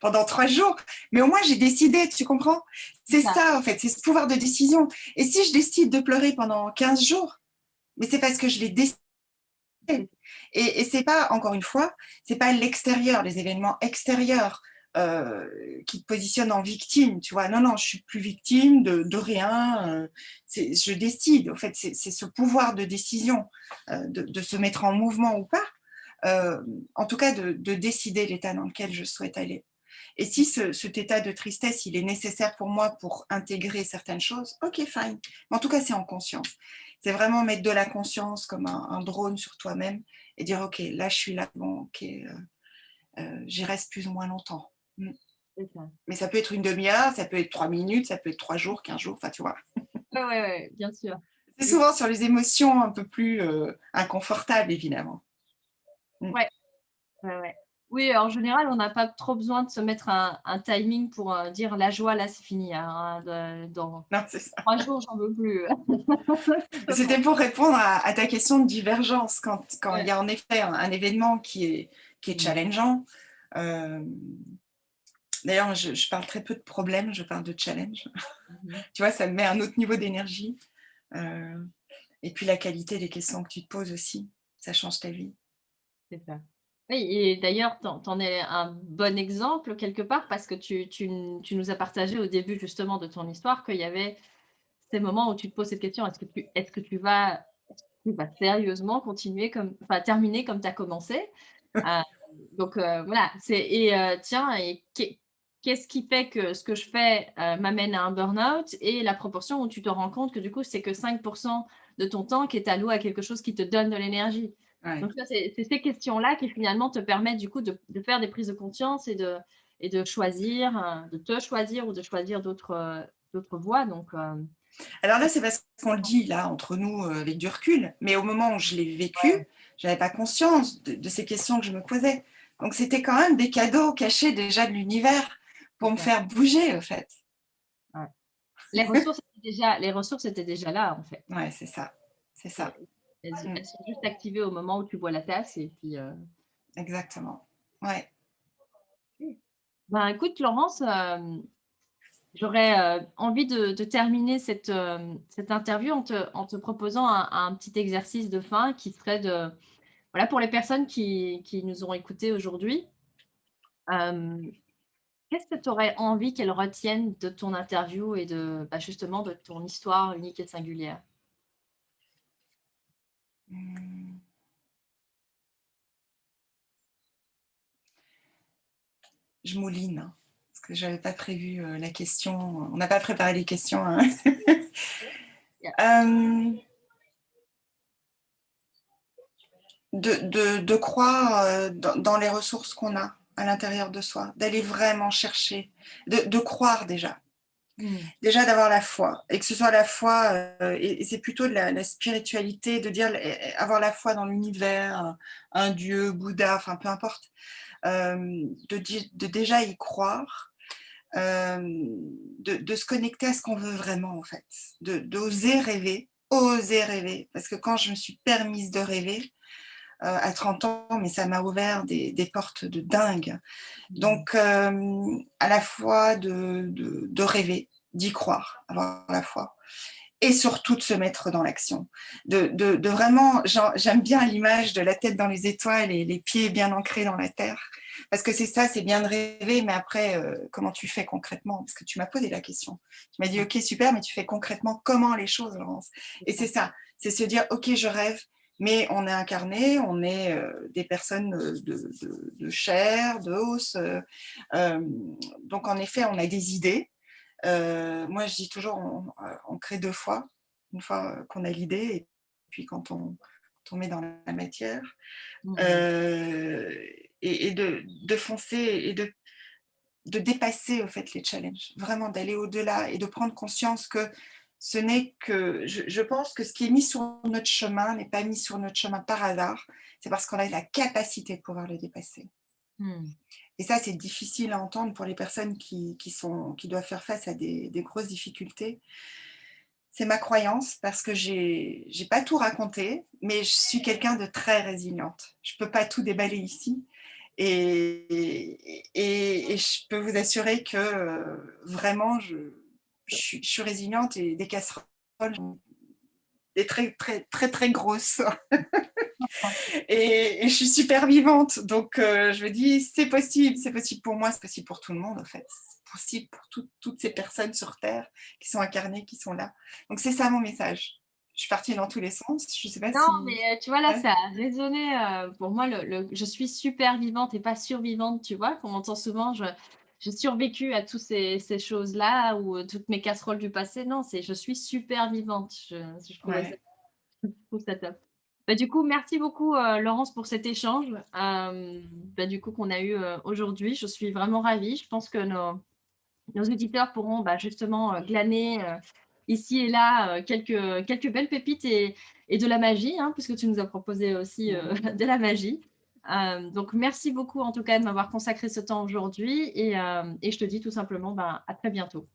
A: pendant 3 jours. Mais au moins, j'ai décidé, tu comprends? C'est ça, en fait, c'est ce pouvoir de décision. Et si je décide de pleurer pendant 15 jours, mais c'est parce que je l'ai décidé. Et c'est pas, encore une fois, c'est pas l'extérieur, les événements extérieurs qui te positionnent en victime, tu vois. Non, non, je suis plus victime de rien. Je décide, en fait, c'est ce pouvoir de décision, de se mettre en mouvement ou pas, en tout cas de décider l'état dans lequel je souhaite aller. Et si cet état de tristesse, il est nécessaire pour moi pour intégrer certaines choses, ok, fine. Mais en tout cas, c'est en conscience. C'est vraiment mettre de la conscience comme un drone sur toi-même et dire, ok, là, je suis là, bon, ok, j'y reste plus ou moins longtemps.
B: Ça.
A: Mais ça peut être une demi-heure, ça peut être 3 minutes, ça peut être 3 jours, 15 jours, enfin, tu vois.
B: Ouais, ouais, ouais, bien sûr.
A: C'est souvent sur les émotions un peu plus inconfortables, évidemment.
B: Ouais. Ouais, ouais. Oui, en général, on n'a pas trop besoin de se mettre un timing pour dire la joie, là, c'est fini, hein, dans
A: Non, c'est ça.
B: 3 jours, j'en veux plus.
A: C'était pour répondre à ta question de divergence. Quand il y
B: Ouais.
A: a en effet un événement qui est challengeant, d'ailleurs, je parle très peu de problèmes, je parle de challenge. Tu vois, ça me met à un autre niveau d'énergie. Et puis la qualité des questions que tu te poses aussi, ça change ta vie.
B: C'est ça. Oui, et d'ailleurs, tu en es un bon exemple quelque part parce que tu nous as partagé au début justement de ton histoire qu'il y avait ces moments où tu te poses cette question: «Est-ce que tu vas sérieusement continuer comme enfin terminer comme tu as commencé?» Heu, donc voilà, tiens, et qu'est-ce qui fait que ce que je fais, m'amène à un burn-out, et la proportion où tu te rends compte que du coup, c'est que 5 de ton temps qui est alloué à quelque chose qui te donne de l'énergie.
A: Ouais.
B: Donc ça, c'est ces questions-là qui finalement te permettent du coup de faire des prises de conscience et de choisir, de te choisir ou de choisir d'autres voies. Donc
A: Alors là, c'est parce qu'on le dit là entre nous avec du recul, mais au moment où je l'ai vécu, je n'avais pas conscience de ces questions que je me posais. Donc c'était quand même des cadeaux cachés déjà de l'univers pour
B: c'est
A: me
B: ça,
A: faire bouger, en fait.
B: ouais. Les ressources étaient déjà là, en fait.
A: Ouais, c'est ça. C'est ça.
B: Et elles
A: Mm.
B: elles sont juste activées au moment où tu bois la tasse et puis,
A: Exactement. Ouais.
B: ben, écoute Laurence, j'aurais, envie de terminer cette interview en te proposant un petit exercice de fin qui serait de voilà, pour les personnes qui nous ont écoutés aujourd'hui, Qu'est-ce que tu aurais envie qu'elle retienne de ton interview et de, bah, justement de ton histoire unique et singulière?
A: Mmh, je mouline, hein, parce que j'avais pas prévu, la question. On n'a pas préparé les questions, hein.
B: Yeah.
A: De croire dans les ressources qu'on a à l'intérieur de soi, d'aller vraiment chercher, de croire déjà.
B: Mmh.
A: Déjà d'avoir la foi, et que ce soit la foi, et c'est plutôt de la spiritualité, de dire avoir la foi dans l'univers, un Dieu, Bouddha, enfin peu importe, de déjà y croire, de se connecter à ce qu'on veut vraiment en fait, d'oser rêver, oser rêver, parce que quand je me suis permise de rêver, à 30 ans, mais ça m'a ouvert des portes de dingue.
B: Mmh.
A: Donc, à la fois de rêver, d'y croire, avoir la foi, et surtout de se mettre dans l'action. De vraiment, j'aime bien l'image de la tête dans les étoiles et les pieds bien ancrés dans la terre, parce que c'est ça, c'est bien de rêver, mais après, comment tu fais concrètement? Parce que tu m'as posé la question. Tu m'as dit,
B: Ouais,
A: ok, super, mais tu fais concrètement comment les choses, Laurence?
B: c'est
A: Et
B: ça.
A: c'est ça, c'est se dire, ok, je rêve, mais on est incarné, on est des personnes de chair, d'os. Donc, en effet, on a des idées. Moi, je dis toujours, on crée deux fois. Une fois qu'on a l'idée, et puis quand on met dans la matière.
B: Mmh.
A: Euh, et de foncer et de dépasser, au fait, les challenges. Vraiment, d'aller au-delà et de prendre conscience que ce n'est que... Je pense que ce qui est mis sur notre chemin n'est pas mis sur notre chemin par hasard. C'est parce qu'on a la capacité de pouvoir le dépasser.
B: Mmh.
A: Et ça, c'est difficile à entendre pour les personnes qui doivent faire face à des grosses difficultés. C'est ma croyance parce que j'ai pas tout raconté, mais je suis quelqu'un de très résiliente. Je peux pas tout déballer ici. Et je peux vous assurer que vraiment, je suis résiliente et des casseroles, des très, très, très, très grosses. Et je suis super vivante. Donc, je me dis, c'est possible pour moi, c'est possible pour tout le monde, en fait. C'est possible pour toutes ces personnes sur Terre qui sont incarnées, qui sont là. Donc, c'est ça mon message. Je suis partie dans tous les sens. Je ne sais pas
B: Non,
A: si...
B: mais tu vois, là,
A: Ouais,
B: ça a résonné, pour moi, le «je suis super vivante» et pas survivante, tu vois? Qu'on entend souvent, j'ai survécu à tous ces choses-là ou toutes mes casseroles du passé. Non, c'est «je suis super vivante». Je trouvais ça
A: ouais.
B: je trouve ça top. Bah, du coup, merci beaucoup, Laurence, pour cet échange, bah, du coup, qu'on a eu, aujourd'hui. Je suis vraiment ravie. Je pense que nos auditeurs pourront, bah, justement, glaner, ici et là, quelques belles pépites et de la magie, hein, puisque tu nous as proposé aussi, de la magie. Donc merci beaucoup en tout cas de m'avoir consacré ce temps aujourd'hui et je te dis tout simplement, ben, à très bientôt.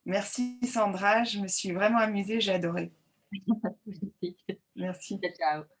A: Merci Sandra, je me suis vraiment amusée, j'ai adoré.
B: Merci.
A: Merci.
B: Ciao, ciao.